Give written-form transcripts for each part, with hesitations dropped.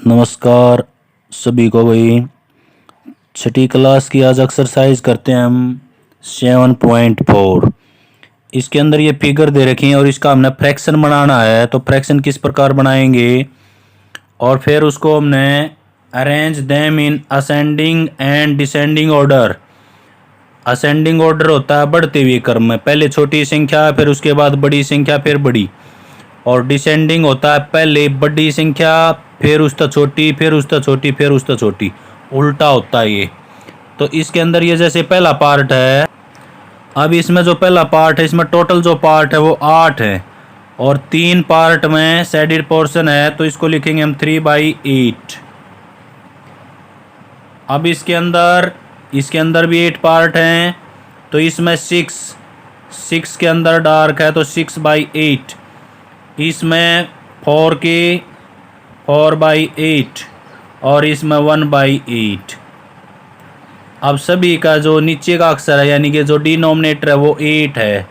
नमस्कार सभी को भाई। छठी क्लास की आज एक्सरसाइज करते हैं हम 7.4। इसके अंदर ये फिगर दे रखी है और इसका हमने फ्रैक्शन बनाना है। तो फ्रैक्शन किस प्रकार बनाएंगे और फिर उसको हमने arrange them in ascending and descending order. Ascending order होता है बढ़ते हुए क्रम में, पहले छोटी संख्या फिर उसके बाद बड़ी संख्या फिर बड़ी, और डिसेंडिंग होता है पहले बड़ी संख्या फिर उस तक छोटी फिर उस तक छोटी फिर उस तक छोटी, उल्टा होता है ये। तो इसके अंदर ये जैसे पहला पार्ट है, अब इसमें जो पहला पार्ट है इसमें टोटल जो पार्ट है वो 8 है और 3 पार्ट में शेडेड पोर्शन है, तो इसको लिखेंगे हम 3/8। अब इसके अंदर भी 8 पार्ट हैं, तो इसमें 6 के अंदर डार्क है तो 6/8। इसमें 4/8 और इसमें 1/8। अब सभी का जो नीचे का अक्षर है यानी कि जो डिनोमिनेटर है वो 8 है,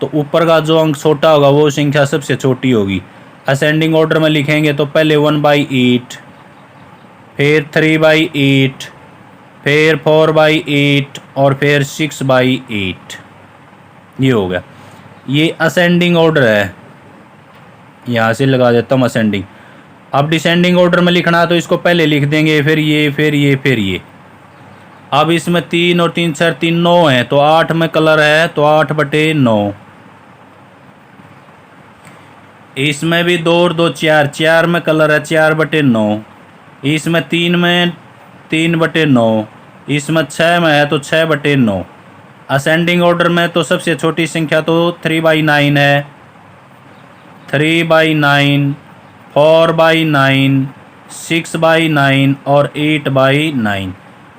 तो ऊपर का जो अंक छोटा होगा वो संख्या सबसे छोटी होगी। असेंडिंग ऑर्डर में लिखेंगे तो पहले 1/8, फिर 3/8, फिर 4/8 और फिर 6/8। ये हो गया, ये असेंडिंग ऑर्डर है। यहाँ से लगा देता हूँ असेंडिंग। अब डिसेंडिंग ऑर्डर में लिखना है तो इसको पहले लिख देंगे फिर ये फिर ये फिर ये। अब इसमें 3 और 3 4 3 9 है, तो 8 में कलर है तो 8/9। इसमें भी 2 और 2 4 में कलर है 4/9। इसमें 3 में 3/9। इसमें 6 में है तो 6/9। असेंडिंग ऑर्डर में तो सबसे छोटी संख्या तो 3/9 है, 3/9, 4/9, 6/9 और 8/9।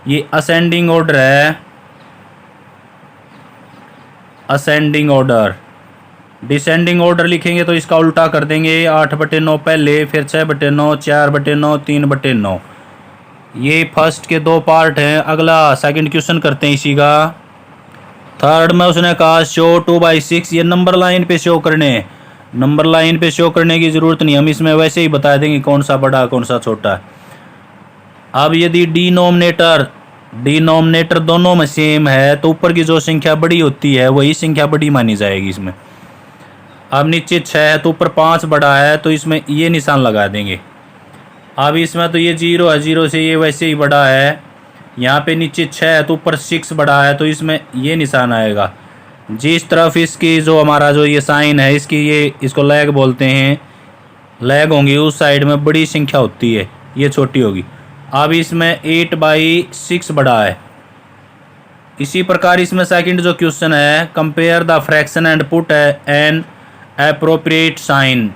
ये असेंडिंग ऑर्डर है, असेंडिंग ऑर्डर। डिसेंडिंग ऑर्डर लिखेंगे तो इसका उल्टा कर देंगे, 8/9 पहले फिर 6/9, 4/9, 3/9। ये फर्स्ट के 2 पार्ट हैं। अगला सेकंड क्वेश्चन करते हैं इसी का। थर्ड में उसने कहा शो 2/6। ये नंबर लाइन पे शो करने, नंबर लाइन पे शो करने की ज़रूरत नहीं, हम इसमें वैसे ही बता देंगे कौन सा बड़ा कौन सा छोटा। अब यदि डिनोमिनेटर दोनों में सेम है तो ऊपर की जो संख्या बड़ी होती है वही संख्या बड़ी मानी जाएगी इसमें। अब नीचे 6 है तो ऊपर 5 बड़ा है तो इसमें ये निशान लगा देंगे। अब इसमें तो ये 0 है, 0 से ये वैसे ही बड़ा है। यहाँ पे नीचे 6 है तो ऊपर 6 बड़ा है तो इसमें ये निशान आएगा। जिस तरफ इसकी जो हमारा जो ये साइन है इसकी, ये इसको लैग बोलते हैं, लैग होंगी उस साइड में बड़ी संख्या होती है, ये छोटी होगी। अब इसमें 8/6 बड़ा है। इसी प्रकार इसमें सेकंड जो क्वेश्चन है, compare the fraction and put an appropriate sign.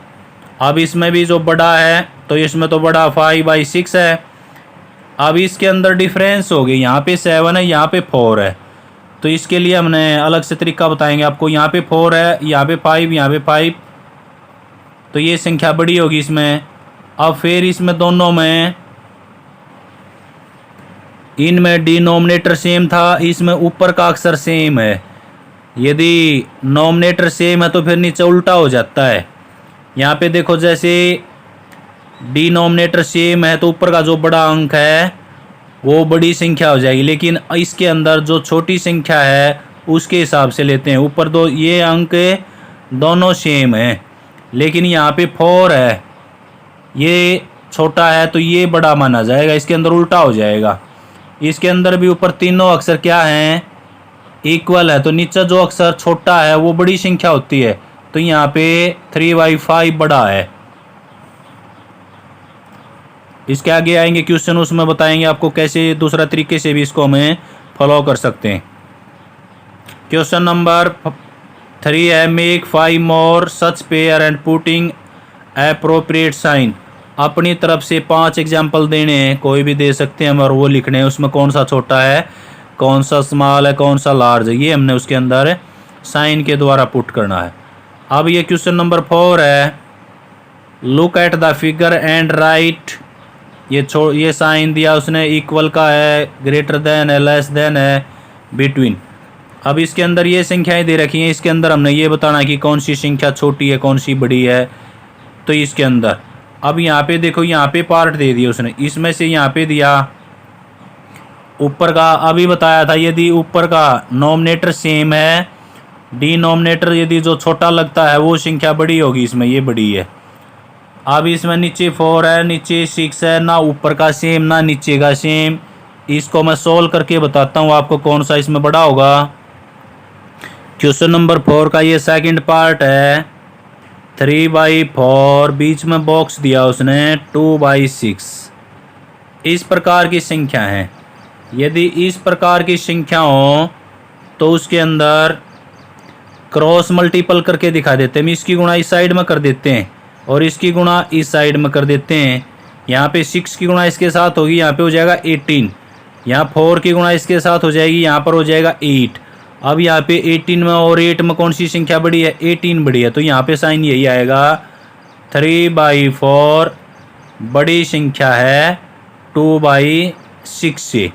अब इसमें भी जो बड़ा है तो इसमें तो बड़ा 5/6 है। अब इसके अंदर डिफरेंस हो गई, यहाँ पे 7 है यहाँ पे 4 है, तो इसके लिए हमने अलग से तरीका बताएंगे आपको। यहाँ पे 4 है, यहाँ पे 5, यहाँ पे 5, तो ये संख्या बड़ी होगी इसमें। अब फिर इसमें दोनों में, इनमें डिनोमिनेटर सेम था, इसमें ऊपर का अक्षर सेम है। यदि नोमिनेटर सेम है तो फिर नीचे उल्टा हो जाता है। यहाँ पे देखो जैसे डिनोमिनेटर सेम है तो ऊपर का जो बड़ा अंक है वो बड़ी संख्या हो जाएगी, लेकिन इसके अंदर जो छोटी संख्या है उसके हिसाब से लेते हैं। ऊपर दो ये अंक दोनों सेम है, लेकिन यहाँ पे 4 है, ये छोटा है तो ये बड़ा माना जाएगा, इसके अंदर उल्टा हो जाएगा। इसके अंदर भी ऊपर तीनों अक्षर क्या हैं, इक्वल है, तो नीचे जो अक्षर छोटा है वो बड़ी संख्या होती है, तो यहाँ पे 3/5 बड़ा है। इसके आगे आएंगे क्वेश्चन, उसमें बताएंगे आपको कैसे दूसरा तरीके से भी इसको हमें फॉलो कर सकते हैं। क्वेश्चन नंबर 3 है, make 5 more such pair and putting appropriate sign. अपनी तरफ से 5 एग्जाम्पल देने हैं, कोई भी दे सकते हैं हम, और वो लिखने हैं उसमें कौन सा छोटा है कौन सा स्मॉल है कौन सा लार्ज है, ये हमने उसके अंदर साइन के द्वारा पुट करना है। अब ये क्वेश्चन नंबर 4 है, look at the figure and right. ये साइन दिया उसने, इक्वल का है, ग्रेटर देन है, लेस देन है, बिटवीन। अब इसके अंदर ये संख्याएं दे रखी हैं, इसके अंदर हमने ये बताना है कि कौन सी संख्या छोटी है कौन सी बड़ी है। तो इसके अंदर अब यहाँ पे देखो, यहाँ पे पार्ट दे दिया उसने, इसमें से यहाँ पे दिया ऊपर का। अभी बताया था यदि ऊपर का नोमिनेटर सेम है, डिनोमिनेटर यदि जो छोटा लगता है वो संख्या बड़ी होगी, इसमें ये बड़ी है। अब इसमें नीचे 4 है, नीचे 6 है, ना ऊपर का सेम ना नीचे का सेम। इसको मैं सोल्व करके बताता हूँ आपको कौन सा इसमें बड़ा होगा। क्वेश्चन नंबर 4 का ये सेकंड पार्ट है। 3/4, बीच में बॉक्स दिया उसने 2/6। इस प्रकार की संख्या है। यदि इस प्रकार की संख्या हो तो उसके अंदर क्रॉस मल्टीपल करके दिखा देते हैं। इसकी गुणा इस साइड में कर देते हैं और इसकी गुणा इस साइड में कर देते हैं। यहाँ पे 6 की गुणा इसके साथ होगी, यहाँ पे हो जाएगा 18। यहाँ 4 की गुणा इसके साथ हो जाएगी, यहाँ पर हो जाएगा 8। अब यहाँ पे 18 में और 8 में कौन सी संख्या बड़ी है? 18 बड़ी है, तो यहाँ पे साइन यही आएगा। 3/4 बड़ी संख्या है 2/6 से।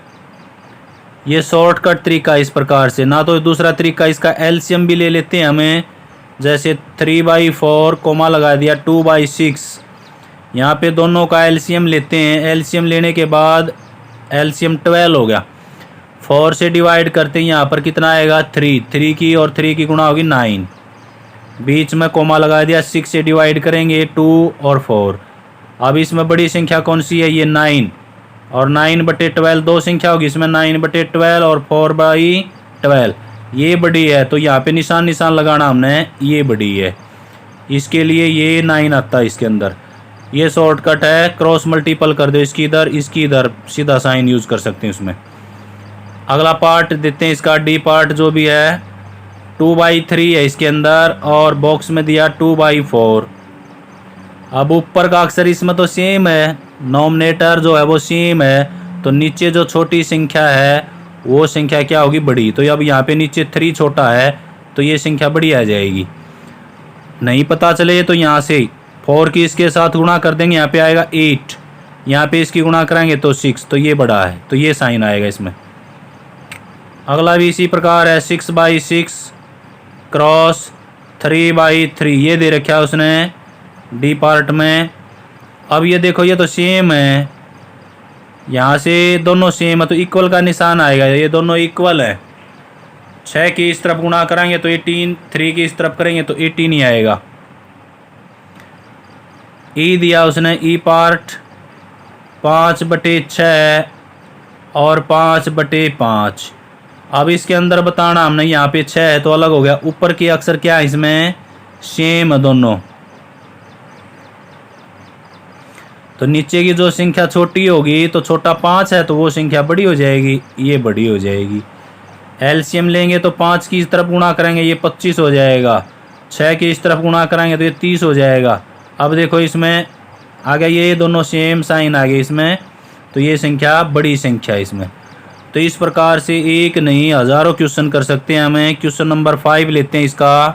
ये शॉर्टकट तरीका इस प्रकार से। ना तो दूसरा तरीका इसका एलसीएम भी ले लेते हैं हमें, जैसे 3/4 कोमा लगा दिया 2/6, यहाँ पे दोनों का एलसीएम लेते हैं। एलसीएम लेने के बाद एलसीएम 12 हो गया। 4 से डिवाइड करते हैं, यहाँ पर कितना आएगा? 3 की और 3 की गुणा होगी 9। बीच में कोमा लगा दिया। 6 से डिवाइड करेंगे 2 और 4। अब इसमें बड़ी संख्या कौन सी है? ये 9 और 9/12 दो संख्या होगी इसमें, 9/12 और 4/12 ये बड़ी है। तो यहाँ पे निशान लगाना हमने, ये बड़ी है, इसके लिए ये 9 आता है इसके अंदर। ये शॉर्टकट है, क्रॉस मल्टीपल कर दो, इसकी इधर इसकी इधर, सीधा साइन यूज़ कर सकते हैं उसमें। अगला पार्ट देते हैं इसका, डी पार्ट जो भी है 2/3 है इसके अंदर और बॉक्स में दिया 2/4। अब ऊपर का अक्षर इसमें तो सेम है, नोमिनेटर जो है वो सेम है, तो नीचे जो छोटी संख्या है वो संख्या क्या होगी? बड़ी। तो अब यहाँ पे नीचे 3 छोटा है तो ये संख्या बड़ी आ जाएगी। नहीं पता चले तो यहाँ से 4 की इसके साथ गुणा कर देंगे, यहाँ पे आएगा 8, यहाँ पे इसकी गुणा कराएंगे तो 6, तो ये बड़ा है, तो ये साइन आएगा इसमें। अगला भी इसी प्रकार है, 6/6 क्रॉस 3/3 ये दे रखा है उसने डी पार्ट में। अब ये देखो, ये तो सेम है, यहाँ से दोनों सेम है तो इक्वल का निशान आएगा, ये दोनों इक्वल है। 6 की इस तरफ गुणा कराएंगे तो 18, 3 की इस तरफ करेंगे तो 18 ही आएगा। ई दिया उसने, ई पार्ट 5/6 और 5/5। अब इसके अंदर बताना हमने, यहाँ पे 6 है तो अलग हो गया, ऊपर के अक्षर क्या है इसमें? सेम है दोनों, तो नीचे की जो संख्या छोटी होगी तो छोटा 5 है तो वो संख्या बड़ी हो जाएगी, ये बड़ी हो जाएगी। एलसीएम लेंगे तो 5 की इस तरफ गुणा करेंगे ये 25 हो जाएगा, 6 की इस तरफ गुणा करेंगे तो ये 30 हो जाएगा। अब देखो इसमें आ गया, ये दोनों सेम साइन आ गए इसमें, तो ये संख्या बड़ी संख्या है इसमें। तो इस प्रकार से एक नहीं हज़ारों क्वेश्चन कर सकते हैं हमें। क्वेश्चन नंबर 5 लेते हैं इसका।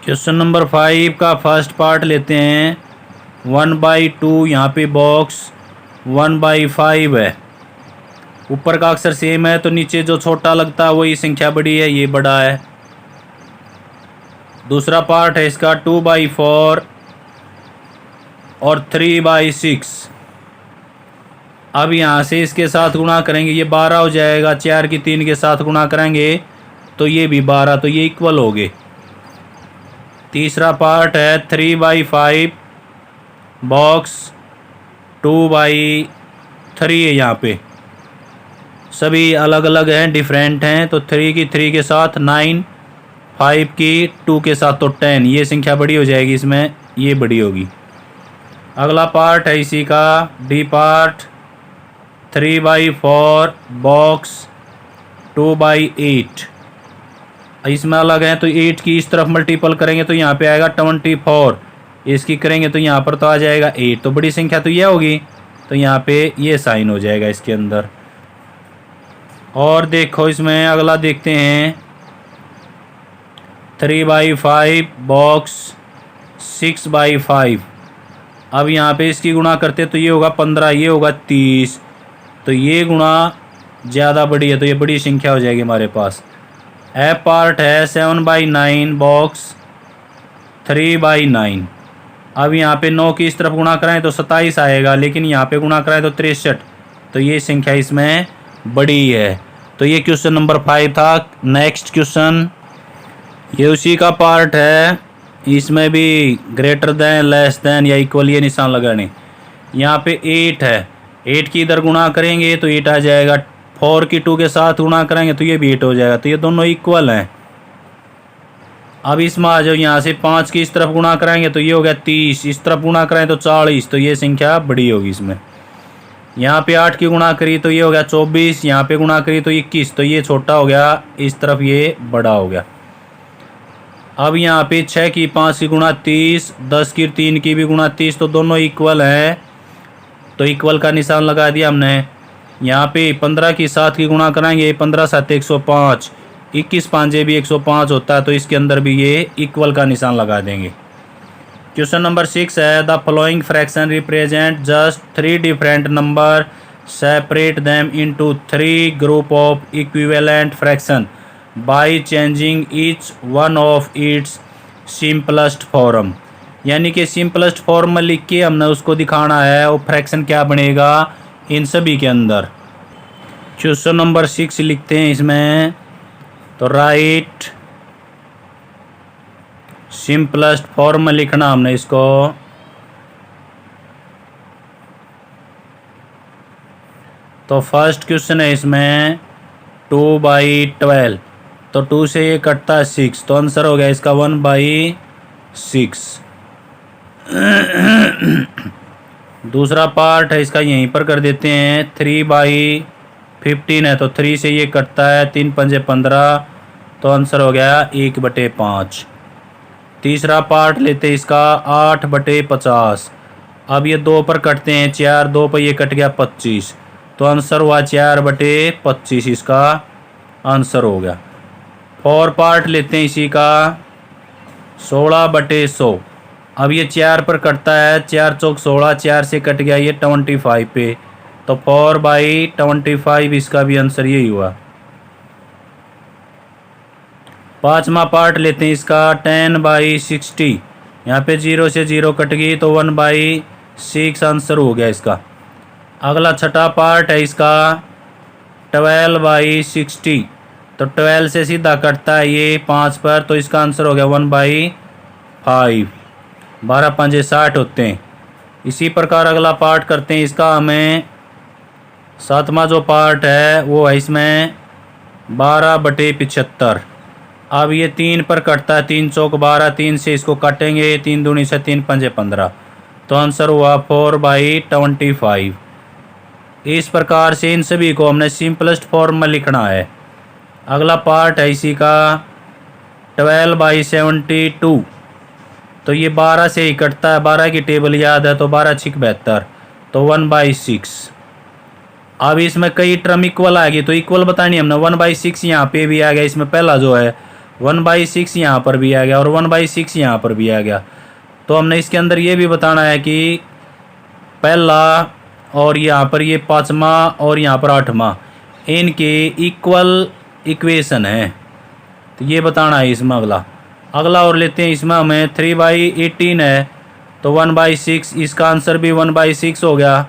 क्वेश्चन नंबर 5 का फर्स्ट पार्ट लेते हैं 1/2, यहाँ पे बॉक्स 1/5 है, ऊपर का अक्षर सेम है तो नीचे जो छोटा लगता है वही संख्या बड़ी है, ये बड़ा है। दूसरा पार्ट है इसका 2/4 और 3/6। अब यहाँ से इसके साथ गुणा करेंगे, ये 12 हो जाएगा, 4 की 3 के साथ गुणा करेंगे तो ये भी 12, तो ये इक्वल हो गए। तीसरा पार्ट है 3/5 बॉक्स 2/3 है, यहाँ पे सभी अलग अलग हैं, डिफरेंट हैं, तो 3 की 3 के साथ 9, 5 की 2 के साथ तो 10, ये संख्या बड़ी हो जाएगी इसमें, ये बड़ी होगी। अगला पार्ट है इसी का डी पार्ट 3/4 बॉक्स 2/8, इसमें अलग है तो 8 की इस तरफ मल्टीपल करेंगे तो यहाँ पे आएगा 24, इसकी करेंगे तो यहाँ पर तो आ जाएगा 8, तो बड़ी संख्या तो ये होगी, तो यहाँ पे ये साइन हो जाएगा इसके अंदर। और देखो इसमें अगला देखते हैं 3/5 बॉक्स 6/5। अब यहाँ पे इसकी गुणा करते तो ये होगा 15, ये होगा 30, तो ये गुणा ज़्यादा बड़ी है तो ये बड़ी संख्या हो जाएगी हमारे पास। एफ पार्ट है 7/9 बॉक्स 3/9। अब यहाँ पे 9 की इस तरफ गुणा कराएं तो 27 आएगा, लेकिन यहाँ पे गुणा कराएं तो 63। तो ये संख्या इसमें बड़ी है। तो ये क्वेश्चन नंबर 5 था। नेक्स्ट क्वेश्चन, ये उसी का पार्ट है। इसमें भी ग्रेटर देन, लेस देन या इक्वल ये निशान लगाने। यहाँ पे 8 है, 8 की इधर गुणा करेंगे तो 8 आ जाएगा। 4 की 2 के साथ गुणा करेंगे तो ये भी 8 हो जाएगा। तो ये दोनों इक्वल हैं। अब इसमें आ जाओ, यहाँ से 5 की इस तरफ गुणा कराएंगे तो ये हो गया 30, इस तरफ गुणा कराएं तो 40। तो ये संख्या बड़ी होगी इसमें। यहाँ पे 8 की गुणा करी तो ये हो गया 24, यहाँ पे गुणा करी तो 21। तो ये छोटा हो गया, इस तरफ ये बड़ा हो गया। अब यहाँ पे 6 की 5 की गुणा 30, 10 की 3 की भी गुणा 30। तो दोनों इक्वल हैं, तो इक्वल का निशान लगा दिया हमने। यहाँ पे 15 की 7 की गुणा कराएंगे, 15 7 105, 21 5 भी 105 होता है। तो इसके अंदर भी ये इक्वल का निशान लगा देंगे। क्वेश्चन नंबर 6 है, the following fraction represent just 3 different number, separate them into 3 group of equivalent fraction by changing each one of its simplest form. यानी कि सिंपलेस्ट फॉर्म में लिख के हमने उसको दिखाना है, वो फ्रैक्शन क्या बनेगा इन सभी के अंदर। क्वेश्चन नंबर 6 लिखते हैं इसमें, तो राइट सिंपलेस्ट फॉर्म में लिखना हमने इसको। तो फर्स्ट क्वेश्चन है इसमें 2/12, तो 2 से ये कटता है 6, तो आंसर हो गया इसका 1/6। दूसरा पार्ट है इसका, यहीं पर कर देते हैं। 3/15 है, तो 3 से ये कटता है 3 पंजे 15, तो आंसर हो गया 1/5। तीसरा पार्ट लेते हैं इसका 8/50। अब ये 2 पर कटते हैं 4, 2 पर ये कट गया 25, तो आंसर हुआ 4/25, इसका आंसर हो गया। 4 पार्ट लेते हैं इसी का 16/100। अब ये 4 पर कटता है, 4 चौक 16, 4 से कट गया ये 25 पे, तो 4/25 इसका भी आंसर यही हुआ। पाँचवा पार्ट लेते हैं इसका 10/60। यहाँ पे 0 से 0 कट गई तो 1/6 आंसर हो गया इसका। अगला छठा पार्ट है इसका 12/60, तो 12 से सीधा कटता है ये 5 पर, तो इसका आंसर हो गया 1/5। 12 पंजे 60 होते हैं। इसी प्रकार अगला पार्ट करते हैं इसका हमें। सातवां जो पार्ट है वो है इसमें 12/75। अब ये 3 पर कटता है, 3 चौक 12, 3 से इसको काटेंगे, 3 दूनी से 3 पंजे 15, तो आंसर हुआ 4/25। इस प्रकार से इन सभी को हमने सिंपलेस्ट फॉर्म में लिखना है। अगला पार्ट है इसी का 12/72, तो ये 12 से ही कटता है, 12 की टेबल याद है, तो 12 6 72, तो 1/6। अब इसमें कई टर्म इक्वल आ गई, तो इक्वल बतानी हमने। 1/6 यहाँ पे भी आ गया, इसमें पहला जो है 1/6 यहाँ पर भी आ गया और 1/6 यहाँ पर भी आ गया। तो हमने इसके अंदर ये भी बताना है कि पहला और यहाँ पर ये 5वां और यहाँ पर 8वां इनके इक्वल इक्वेशन है, तो ये बताना है इसमें। अगला और लेते हैं इसमें हमें 3/18 है, तो 1/6, इसका आंसर भी 1/6 हो गया।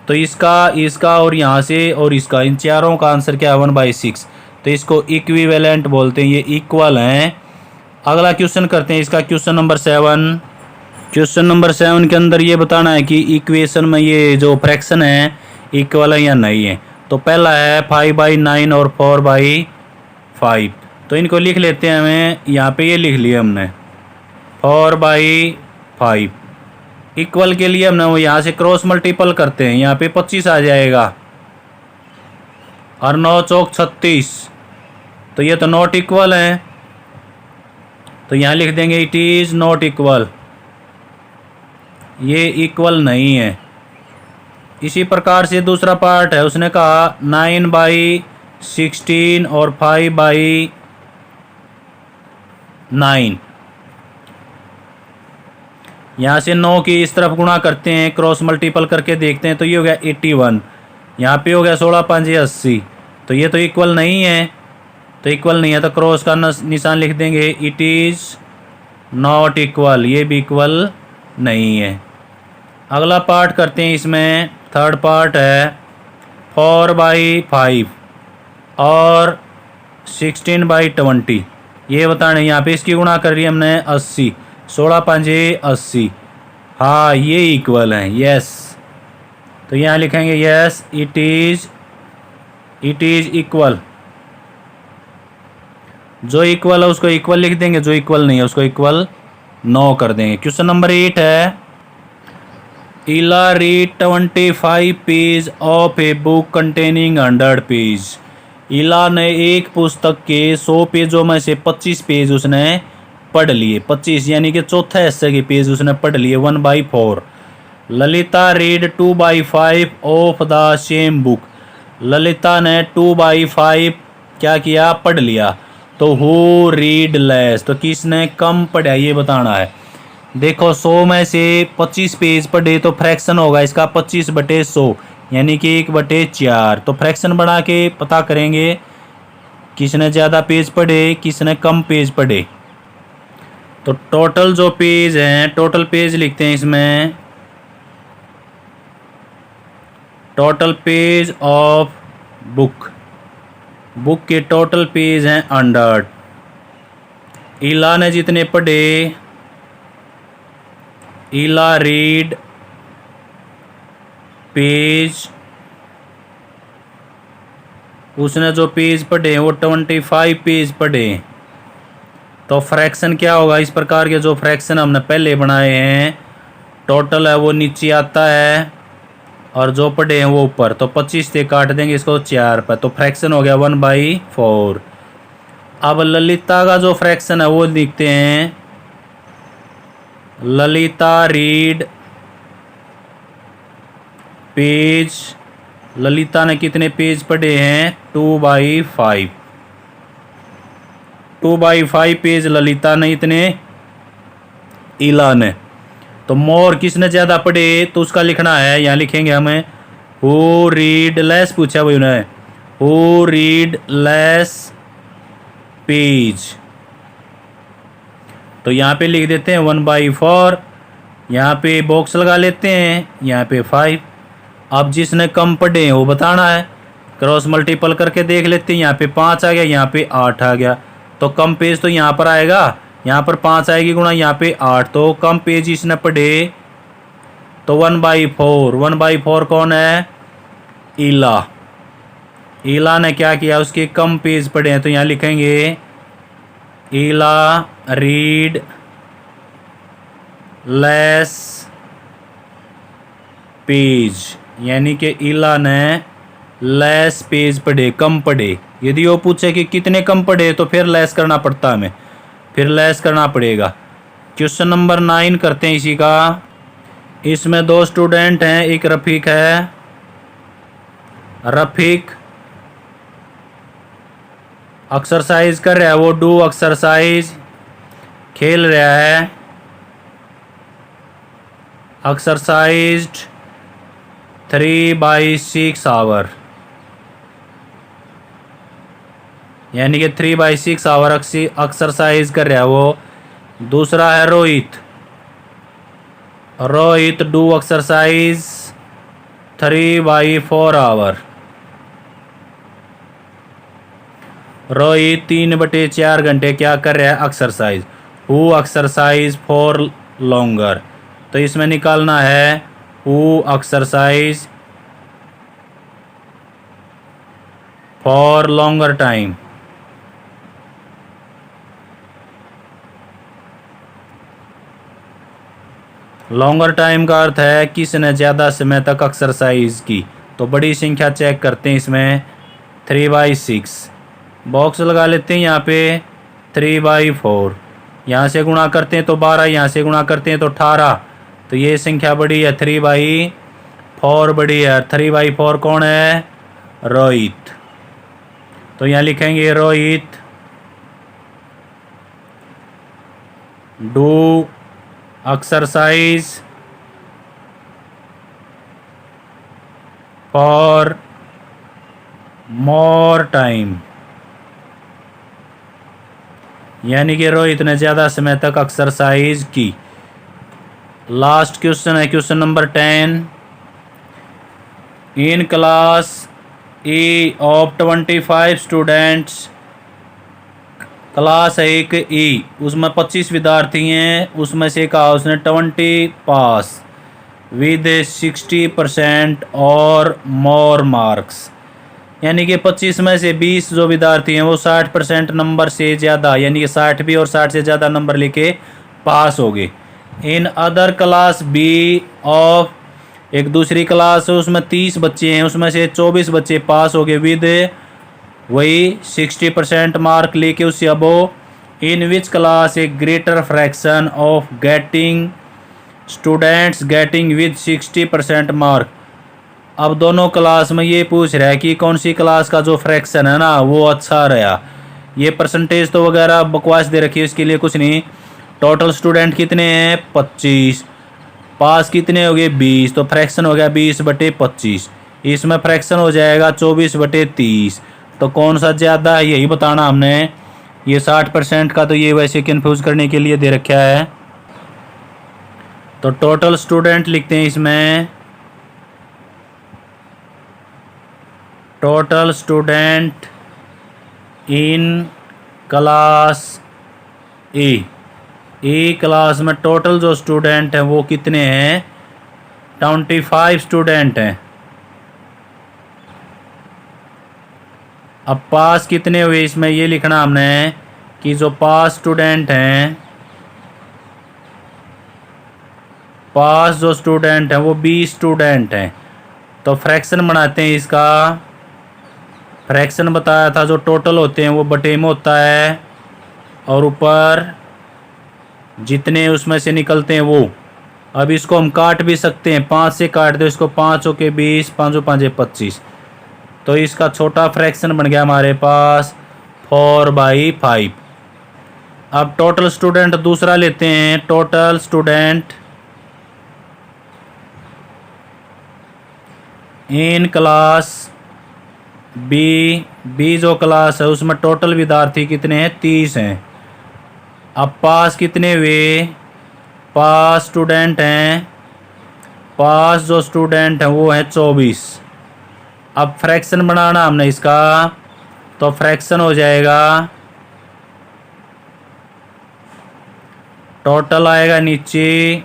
तो इसका और यहाँ से और इसका, इन चारों का आंसर क्या है 1/6, तो इसको इक्विवेलेंट बोलते हैं, ये इक्वल हैं। अगला क्वेश्चन करते हैं इसका, क्वेश्चन नंबर 7। क्वेश्चन नंबर 7 के अंदर ये बताना है कि इक्वेशन में ये जो फ्रैक्शन है इक्वल है या नहीं है। तो पहला है 5/9 और 4/5, तो इनको लिख लेते हैं। हमें यहाँ पे ये लिख लिया हमने 4/5। इक्वल के लिए हमने वो यहाँ से क्रॉस मल्टीपल करते हैं, यहाँ पे 25 आ जाएगा और 9 चौक 36, तो ये तो नॉट इक्वल है, तो यहाँ लिख देंगे इट इज़ नॉट इक्वल, ये इक्वल नहीं है। इसी प्रकार से दूसरा पार्ट है, उसने कहा 9/16 और 5/9। यहाँ से 9 की इस तरफ गुणा करते हैं, क्रॉस मल्टीपल करके देखते हैं, तो ये हो गया 81, यहाँ पे हो गया 16 5 80, तो ये तो इक्वल नहीं है। तो इक्वल नहीं है तो क्रॉस का निशान लिख देंगे, इट इज़ नॉट इक्वल, ये भी इक्वल नहीं है। अगला पार्ट करते हैं, इसमें थर्ड पार्ट है 4/5 और 16/20। ये बताने यहाँ पे इसकी गुणा कर रही है हमने 80, 16×5 80। हाँ ये इक्वल है, यस। तो यहाँ लिखेंगे यस इट इज इक्वल। जो इक्वल है उसको इक्वल लिख देंगे, जो इक्वल नहीं है उसको इक्वल नो कर देंगे। क्वेश्चन नंबर 8 है, इला read 25 page of a book containing 100 page. इला ने एक पुस्तक के 100 पेजों में से 25 पेज उसने पढ़ लिए। 25 यानी कि चौथा हिस्से के पेज उसने पढ़ लिए, 1/4। Lalita read 2/5 of the same book. Lalita ने 2/5 क्या किया, पढ़ लिया। तो हु रीड लेस, तो किसने कम पढ़ा ये बताना है। देखो 100 में से 25 पेज पढ़े तो फ्रैक्शन होगा इसका 25/100 यानी कि 1/4। तो फ्रैक्शन बना के पता करेंगे किसने ज़्यादा पेज पढ़े किसने कम पेज पढ़े। तो टोटल जो पेज हैं, टोटल पेज लिखते हैं इसमें, total page of book. Book के टोटल पेज हैं 100। इला ने जितने पढ़े, इला रीड पेज, उसने जो पेज पढ़े वो 25 पेज पढ़े। तो फ्रैक्शन क्या होगा, इस प्रकार के जो फ्रैक्शन हमने पहले बनाए हैं, टोटल है वो नीचे आता है और जो पढ़े हैं वो ऊपर। तो 25 से काट देंगे इसको 4 पर, तो फ्रैक्शन हो गया 1/4। अब ललिता का जो फ्रैक्शन है वो लिखते हैं, ललिता रीड पेज। ललिता ने कितने पेज पढ़े हैं, 2/5। 2/5 पेज ललिता ने इतने इला ने। तो मोर किसने ज़्यादा पढ़े तो उसका लिखना है, यहाँ लिखेंगे हमें हु रीड लेस, पूछा भाई उन्हें, हु रीड लेस पेज। तो यहाँ पे लिख देते हैं 1/4, यहाँ पे बॉक्स लगा लेते हैं, यहाँ पे 5। अब जिसने कम पढ़े हैं वो बताना है, क्रॉस मल्टीपल करके देख लेते हैं। यहाँ पे 5 आ गया, यहाँ पे 8 आ गया। तो कम पेज तो यहाँ पर आएगा, यहाँ पर 5 आएगी गुणा यहाँ पे 8, तो कम पेज इसने पढ़े तो 1/4। 1/4 कौन है, इला। इला ने क्या किया, उसके कम पेज पढ़े हैं, तो यहाँ लिखेंगे इला रीड लेस पेज, यानी कि इला ने लेस पेज पढ़े, कम पढ़े। यदि वो पूछे कि कितने कम पढ़े तो फिर लेस करना पड़ता हमें, फिर लेस करना पड़ेगा। क्वेश्चन नंबर 9 करते हैं इसी का। इसमें 2 स्टूडेंट हैं, एक रफ़ीक है। रफ़ीक एक्सरसाइज कर रहा है, वो डू एक्सरसाइज खेल रहा है। एक्सरसाइज्ड 3/6 आवर, यानी कि 3/6 आवर एक्सरसाइज कर रहा है वो। दूसरा है Rohit. Rohit do exercise 3/4 hour. Rohit 3/4 घंटे क्या कर रहा है, exercise. Who exercise for longer, तो इसमें निकालना है who exercise for longer time. Longer time का अर्थ है किसने ज़्यादा समय तक एक्सरसाइज की। तो बड़ी संख्या चेक करते हैं इसमें, 3/6। बॉक्स लगा लेते हैं यहाँ पे 3/4। यहाँ से गुणा करते हैं तो 12, यहाँ से गुणा करते हैं तो 18। तो ये संख्या बड़ी है, 3/4 बड़ी है। 3/4 कौन है, रोहित। तो यहाँ लिखेंगे Rohit do exercise for more time. यानी कि रोहित ने ज़्यादा समय तक एक्सरसाइज की। लास्ट क्वेश्चन है question number 10। In class E of 25 students, class है एक ई, उसमें 25 विद्यार्थी हैं, उसमें से कहा उसने 20 पास विद 60% और मोर मार्क्स। यानी कि 25 में से 20 जो विद्यार्थी हैं वो 60% नंबर से ज़्यादा, यानी कि 60 भी और 60 से ज़्यादा नंबर लेके पास हो गए। In other class B of, एक दूसरी क्लास है उसमें 30 बच्चे हैं, उसमें से 24 बच्चे पास हो गए विद वही 60% मार्क लेके उससे above. In which class a greater fraction of getting students getting with 60% mark. अब दोनों क्लास में ये पूछ रहा है कि कौन सी क्लास का जो फ्रैक्शन है ना वो अच्छा रहा। ये परसेंटेज तो वगैरह बकवास दे रखी है, इसके लिए कुछ नहीं। टोटल स्टूडेंट कितने हैं 25, पास कितने हो गए 20, तो फ्रैक्शन हो गया 20/25। इसमें फ्रैक्शन हो जाएगा 24/30। तो कौन सा ज़्यादा है यही बताना हमने। ये 60% का तो ये वैसे कन्फ्यूज़ करने के लिए दे रखा है। तो टोटल स्टूडेंट लिखते हैं इसमें, total student in class A class में टोटल जो स्टूडेंट हैं वो कितने हैं 25 स्टूडेंट हैं। अब पास कितने हुए इसमें ये लिखना हमने कि जो पास स्टूडेंट हैं, पास जो स्टूडेंट हैं वो 20 स्टूडेंट हैं। तो फ्रैक्शन बनाते हैं इसका। फ्रैक्शन बताया था जो टोटल होते हैं वो बटे में होता है और ऊपर जितने उसमें से निकलते हैं वो। अब इसको हम काट भी सकते हैं, 5 से काट दो इसको, 5 के 20, 5 5 25। तो इसका छोटा फ्रैक्शन बन गया हमारे पास 4/5। अब टोटल स्टूडेंट दूसरा लेते हैं, total student in class B जो क्लास है उसमें टोटल विद्यार्थी कितने हैं 30 हैं। अब पास कितने हुए, पास स्टूडेंट हैं, पास जो स्टूडेंट हैं वो है 24। अब फ्रैक्शन बनाना हमने इसका, तो फ्रैक्शन हो जाएगा टोटल आएगा नीचे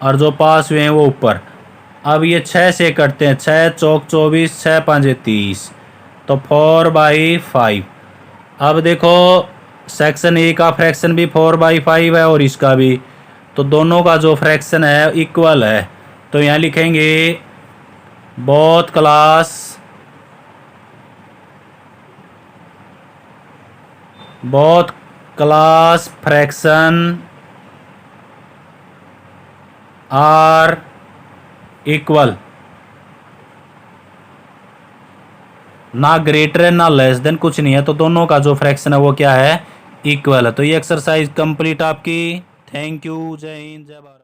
और जो पास हुए हैं वो ऊपर। अब ये 6 से करते हैं, 6 चौक 24, 6 5 30, तो 4/5। अब देखो सेक्शन ए का फ्रैक्शन भी 4/5 है और इसका भी, तो दोनों का जो फ्रैक्शन है इक्वल है। तो यहाँ लिखेंगे both class fraction are equal, ना ग्रेटर है ना लेस देन, कुछ नहीं है। तो दोनों का जो फ्रैक्शन है वो क्या है इक्वल है। तो ये एक्सरसाइज कंप्लीट आपकी। थैंक यू, जय हिंद, जय भारत।